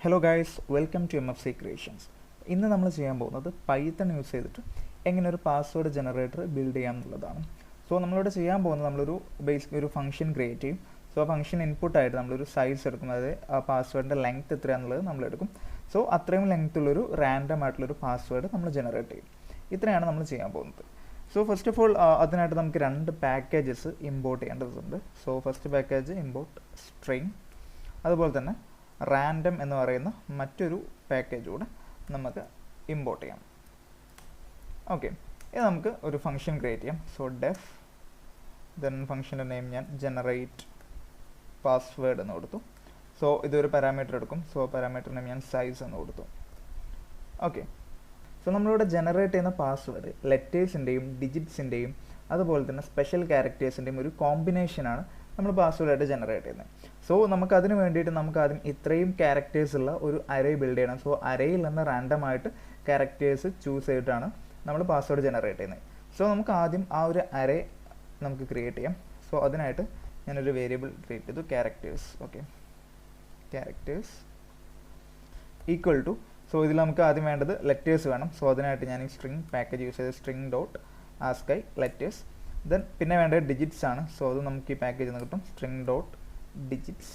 Hello guys, welcome to MFC creations. ഇന്ന് നമ്മൾ ചെയ്യാൻ പോകുന്നത് പൈത്തൺ യൂസ് ചെയ്തിട്ട് എങ്ങനെ ഒരു പാസ്വേഡ് ജനറേറ്റർ ബിൽഡ് ചെയ്യാം എന്നുള്ളതാണ്. സോ നമ്മളിവിടെ ചെയ്യാൻ പോകുന്നത് നമ്മളൊരു ഒരു ഫംഗ്ഷൻ ക്രിയേറ്റ് ചെയ്യും. സോ ആ ഫംഗ്ഷൻ ഇൻപുട്ടായിട്ട് നമ്മളൊരു സൈസ് എടുക്കും, അതായത് ആ പാസ്വേഡിൻ്റെ ലെങ്ത് എത്രയാണെന്നുള്ളത് നമ്മളെടുക്കും. സോ അത്രയും ലെങ്ത് ഉള്ളൊരു റാൻഡം ആയിട്ടുള്ളൊരു പാസ്വേഡ് നമ്മൾ ജനറേറ്റ് ചെയ്യും. ഇത്രയാണ് നമ്മൾ ചെയ്യാൻ പോകുന്നത്. സോ ഫസ്റ്റ് ഓഫ് ഓൾ അതിനായിട്ട് നമുക്ക് രണ്ട് പാക്കേജസ് ഇമ്പോർട്ട് ചെയ്യേണ്ടതുണ്ട്. So first package import string, അതുപോലെ തന്നെ റാൻഡം എന്ന് പറയുന്ന മറ്റൊരു പാക്കേജ് കൂടെ നമുക്ക് ഇമ്പോർട്ട് ചെയ്യാം. ഓക്കെ, ഇത് നമുക്ക് ഒരു ഫംഗ്ഷൻ ക്രിയേറ്റ് ചെയ്യാം. സോ ഡെഫ് ദെൻ ഫംഗ്ഷൻ്റെ നെയിം ഞാൻ ജനറേറ്റ് പാസ്വേഡ് എന്ന് കൊടുത്തു. സോ ഇതൊരു പാരാമീറ്റർ എടുക്കും. സോ പാരാമീറ്റർ നെയിം ഞാൻ സൈസ് എന്ന് കൊടുത്തു. ഓക്കെ, സോ നമ്മളിവിടെ ജനറേറ്റ് ചെയ്യുന്ന പാസ്വേഡ് ലെറ്റേഴ്സിൻ്റെയും ഡിജിറ്റ്സിൻ്റെയും അതുപോലെ തന്നെ സ്പെഷ്യൽ ക്യാരക്ടേഴ്സിൻ്റെയും ഒരു കോമ്പിനേഷനാണ് നമ്മൾ പാസ്വേഡായിട്ട് ജനറേറ്റ് ചെയ്യുന്നത്. സോ നമുക്ക് അതിന് വേണ്ടിയിട്ട് നമുക്ക് ആദ്യം ഇത്രയും ക്യാരക്ടേഴ്സ് ഉള്ള ഒരു അറേ ബിൽഡ് ചെയ്യണം. സോ അറേയിൽ നിന്ന് റാൻഡമായിട്ട് ക്യാരക്ടേഴ്സ് ചൂസ് ചെയ്തിട്ടാണ് നമ്മൾ പാസ്വേഡ് ജനറേറ്റ് ചെയ്യുന്നത്. സോ നമുക്ക് ആദ്യം ആ ഒരു അറേ നമുക്ക് ക്രിയേറ്റ് ചെയ്യാം. സോ അതിനായിട്ട് ഞാനൊരു വേരിയബിൾ ക്രിയേറ്റ് ചെയ്തു, characters. Okay, characters equal to, so ഇതിൽ നമുക്ക് ആദ്യം വേണ്ടത് ലെറ്റേഴ്സ് വേണം. സോ അതിനായിട്ട് ഞാൻ ഈ സ്ട്രിങ് പാക്കേജ് യൂസ് ചെയ്ത് string dot ask I letters. Then പിന്നെ വേണ്ടത് ഡിജിറ്റ്സ് ആണ്. സോ അത് നമുക്ക് ഈ പാക്കേജിൽ നിന്ന് കിട്ടും, സ്ട്രിങ് ഡോട്ട് ഡിജിറ്റ്സ്.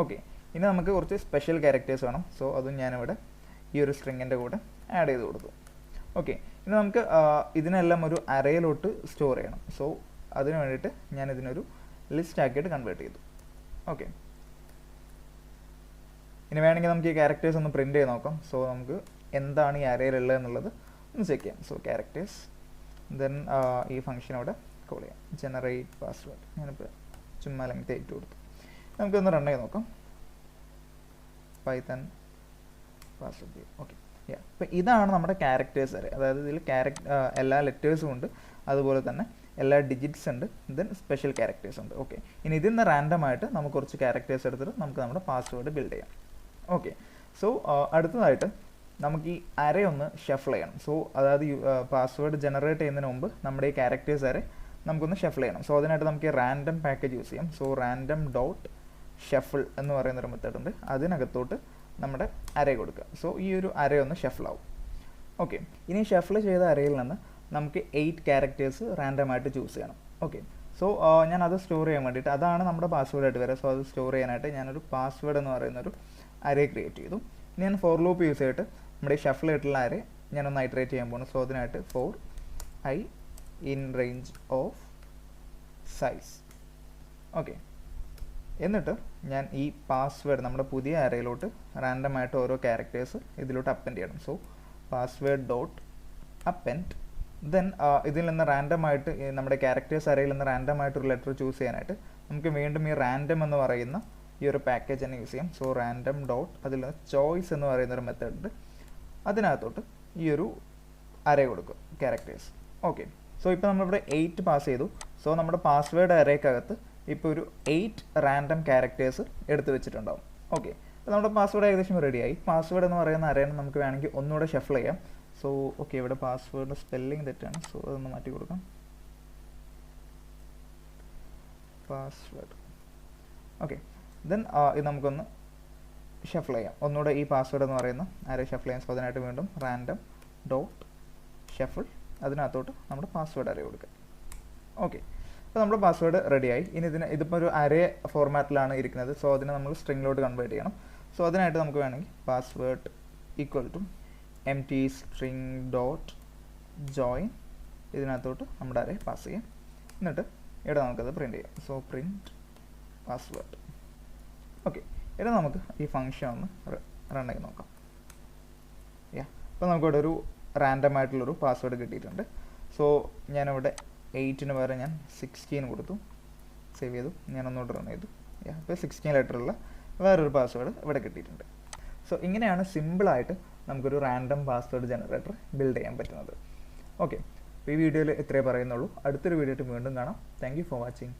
ഓക്കെ, ഇനി നമുക്ക് കുറച്ച് സ്പെഷ്യൽ ക്യാരക്ടേഴ്സ് വേണം. സോ അതും ഞാനിവിടെ ഈ ഒരു സ്ട്രിങ്ങിൻ്റെ കൂടെ ആഡ് ചെയ്ത് കൊടുത്തു. ഓക്കെ, ഇനി നമുക്ക് ഇതിനെല്ലാം ഒരു അറേയിലോട്ട് സ്റ്റോർ ചെയ്യണം. സോ അതിന് വേണ്ടിയിട്ട് ഞാൻ ഇതിനൊരു ലിസ്റ്റ് ആക്കിയിട്ട് കൺവേർട്ട് ചെയ്തു. ഓക്കെ, ഇനി വേണമെങ്കിൽ നമുക്ക് ഈ ക്യാരക്ടേഴ്സ് ഒന്ന് പ്രിൻറ്റ് ചെയ്ത് നോക്കാം. സോ നമുക്ക് എന്താണ് ഈ അറേയിലുള്ളത് എന്നുള്ളത് ഒന്ന് ചെക്ക് ചെയ്യാം. സോ ക്യാരക്ടേഴ്സ്, ദെൻ ഈ ഫംഗ്ഷൻ അവിടെ കോൾ ചെയ്യാം, ജനറേറ്റ് പാസ്വേഡ്. ഞാനിപ്പോൾ ചുമ്മാ ലെങ്ത് 8 കൊടുത്തു. നമുക്കൊന്ന് റൺ ചെയ്ത് നോക്കാം. Python password. ഓക്കെ, അപ്പോൾ ഇതാണ് നമ്മുടെ ക്യാരക്ടേഴ്സ് അറേ. അതായത് ഇതിൽ എല്ലാ ലെറ്റേഴ്സും ഉണ്ട്, അതുപോലെ തന്നെ എല്ലാ ഡിജിറ്റ്സ് ഉണ്ട്, ദെൻ സ്പെഷ്യൽ ക്യാരക്ടേഴ്സ് ഉണ്ട്. ഓക്കെ, ഇനി ഇതിൽ നിന്ന് റാൻഡമായിട്ട് നമുക്ക് കുറച്ച് ക്യാരക്ടേഴ്സ് എടുത്തിട്ട് നമുക്ക് നമ്മുടെ പാസ്വേഡ് ബിൽഡ് ചെയ്യാം. ഓക്കെ, സോ അടുത്തതായിട്ട് നമുക്ക് ഈ അറേ ഒന്ന് ഷഫിൾ ചെയ്യണം. സോ അതായത് പാസ്വേഡ് ജനറേറ്റ് ചെയ്യുന്നതിന് മുമ്പ് നമ്മുടെ ഈ ക്യാരക്ടേഴ്സ് അറേ നമുക്കൊന്ന് ഷഫിൾ ചെയ്യണം. സോ അതിനായിട്ട് നമുക്ക് ഈ റാൻഡം പാക്കേജ് യൂസ് ചെയ്യാം. സോ റാൻഡം ഡോട്ട് ഷഫിൾ എന്ന് പറയുന്നൊരു മെത്തേഡ് ഉണ്ട്. അതിനകത്തോട്ട് നമ്മുടെ അറേ കൊടുക്കുക. സോ ഈ ഒരു അറേ ഒന്ന് ഷഫിൾ ആവും. ഓക്കെ, ഇനി ഷഫിൾ ചെയ്ത അറേയിൽ നിന്ന് നമുക്ക് 8 ക്യാരക്ടേഴ്സ് റാൻഡമായിട്ട് ചൂസ് ചെയ്യണം. ഓക്കെ, സോ ഞാൻ അത് സ്റ്റോർ ചെയ്യാൻ വേണ്ടിയിട്ട്, അതാണ് നമ്മുടെ പാസ്വേഡായിട്ട് വരിക. സോ അത് സ്റ്റോർ ചെയ്യാനായിട്ട് ഞാനൊരു പാസ്വേഡ് എന്ന് പറയുന്നൊരു അറേ ക്രിയേറ്റ് ചെയ്തു. ഇനി ഞാൻ ഫോർ ലൂപ്പ് യൂസ് ചെയ്തിട്ട് നമ്മുടെ ഈ ഷഫിൾ ആയിട്ടുള്ള അറേ ഞാനൊന്ന് ഐറ്ററേറ്റ് ചെയ്യാൻ പോകുന്നു. സോ അതിനായിട്ട് for i in range of size. Okay, എന്നിട്ട് ഞാൻ ഈ പാസ്വേഡ് നമ്മുടെ പുതിയ അറേയിലോട്ട് റാൻഡമായിട്ട് ഓരോ ക്യാരക്ടേഴ്സ് ഇതിലോട്ട് അപ്പൻഡ് ചെയ്യണം. So password dot append. Then ഇതിൽ നിന്ന് റാൻഡമായിട്ട് നമ്മുടെ ക്യാരക്ടേഴ്സ് അറേയിൽ നിന്ന് റാൻഡമായിട്ട് ഒരു ലെറ്റർ ചൂസ് ചെയ്യാനായിട്ട് നമുക്ക് വീണ്ടും ഈ റാൻഡം എന്ന് പറയുന്ന ഈ ഒരു പാക്കേജ് തന്നെ യൂസ് ചെയ്യാം. സോ റാൻഡം ഡോട്ട് അതിൽ നിന്ന് ചോയ്സ് എന്ന് പറയുന്നൊരു മെത്തേഡ് ഉണ്ട്. അതിനകത്തോട്ട് ഈ ഒരു അറേ കൊടുക്കും, ക്യാരക്ടേഴ്സ്. ഓക്കെ, സോ ഇപ്പോൾ നമ്മളിവിടെ 8 പാസ് ചെയ്തു. സോ നമ്മുടെ പാസ്വേഡ് അറേക്കകത്ത് ഇപ്പോൾ ഒരു 8 റാൻഡം ക്യാരക്ടേഴ്സ് എടുത്ത് വെച്ചിട്ടുണ്ടാവും. ഓക്കെ, അപ്പോൾ നമ്മുടെ പാസ്വേഡ് ഏകദേശം റെഡിയായി. പാസ്വേഡ് എന്ന് പറയുന്ന അറേനെ നമുക്ക് വേണമെങ്കിൽ ഒന്നുകൂടെ ഷഫിൾ ചെയ്യാം. സോ ഓക്കെ, ഇവിടെ പാസ്വേഡ് സ്പെല്ലിംഗ് തെറ്റാണ്. സോ അതൊന്ന് മാറ്റി കൊടുക്കാം. പാസ്വേഡ്. ഓക്കെ, ദെൻ ഇത് നമുക്കൊന്ന് ഷഫിൾ ചെയ്യാം. ഒന്നുകൂടെ ഈ പാസ്വേഡ് എന്ന് പറയുന്ന അറേ ഷഫിൾ ചെയ്യാം. സോ അതിനായിട്ട് വീണ്ടും റാൻഡം ഡോട്ട് ഷഫിൾ, അതിനകത്തോട്ട് നമ്മുടെ പാസ്വേഡ് അറേ കൊടുക്കുക. ഓക്കെ, അപ്പോൾ നമ്മുടെ പാസ്വേഡ് റെഡിയായി. ഇനി ഇതിപ്പോൾ ഒരു അറേ ഫോർമാറ്റിലാണ് ഇരിക്കുന്നത്. സോ അതിനെ നമ്മൾ സ്ട്രിങ്ങിലോട്ട് കൺവേർട്ട് ചെയ്യണം. സോ അതിനായിട്ട് നമുക്ക് വേണമെങ്കിൽ password equal to empty string dot join, ഇതിനകത്തോട്ട് നമ്മുടെ അറേ പാസ് ചെയ്യാം. എന്നിട്ട് ഇവിടെ നമുക്കത് പ്രിൻറ്റ് ചെയ്യാം. So print password. ഓക്കെ, ഇവിടെ നമുക്ക് ഈ ഫംഗ്ഷൻ ഒന്ന് റൺ ചെയ്ത് നോക്കാം. അപ്പോൾ നമുക്കിവിടെ ഒരു റാൻഡം ആയിട്ടുള്ളൊരു പാസ്വേഡ് കിട്ടിയിട്ടുണ്ട്. സോ ഞാനിവിടെ 8 പകരം ഞാൻ 16 കൊടുത്തു, സേവ് ചെയ്തു, ഞാനൊന്നുകൂടെ റൺ ചെയ്തു. അപ്പോൾ 16 ലെറ്ററുള്ള വേറൊരു പാസ്വേഡ് ഇവിടെ കിട്ടിയിട്ടുണ്ട്. സോ ഇങ്ങനെയാണ് സിമ്പിളായിട്ട് നമുക്കൊരു റാൻഡം പാസ്വേഡ് ജനറേറ്റർ ബിൽഡ് ചെയ്യാൻ പറ്റുന്നത്. ഓക്കെ, അപ്പോൾ ഈ വീഡിയോയിൽ ഇത്രയേ പറയുന്നുള്ളൂ. അടുത്തൊരു വീഡിയോ ആയിട്ട് വീണ്ടും കാണാം. Thank you for watching.